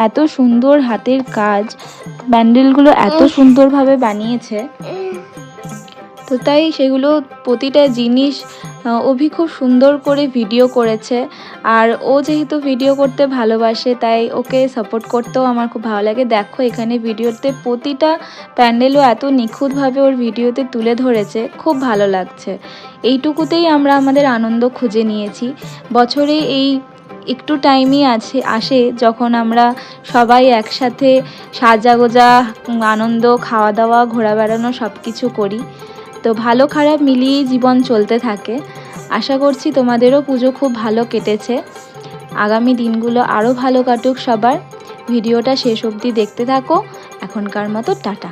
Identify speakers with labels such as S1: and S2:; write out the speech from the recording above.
S1: এত সুন্দর হাতের কাজ, প্যান্ডেলগুলো এত সুন্দরভাবে বানিয়েছে। তো তাই সেগুলো প্রতিটা জিনিস অভি খুব সুন্দর করে ভিডিও করেছে। আর ও যেহেতু ভিডিও করতে ভালোবাসে তাই ওকে সাপোর্ট করতেও আমার খুব ভালো লাগে। দেখো এখানে ভিডিওতে প্রতিটা প্যান্ডেলও এত নিখুঁতভাবে ওর ভিডিওতে তুলে ধরেছে, খুব ভালো লাগছে। এইটুকুতেই আমরা আমাদের আনন্দ খুঁজে নিয়েছি। বছরে এই একটু টাইমই আসে যখন আমরা সবাই একসাথে সাজাগোজা আনন্দ, খাওয়া দাওয়া, ঘোরা বেড়ানো সব কিছু করি। তো ভালো খারাপ মিলিয়েই জীবন চলতে থাকে। আশা করছি তোমাদেরও পুজো খুব ভালো কেটেছে। আগামী দিনগুলো আরও ভালো কাটুক সবার। ভিডিওটা শেষ অবধি দেখতে থাকো। এখনকার মতো টাটা।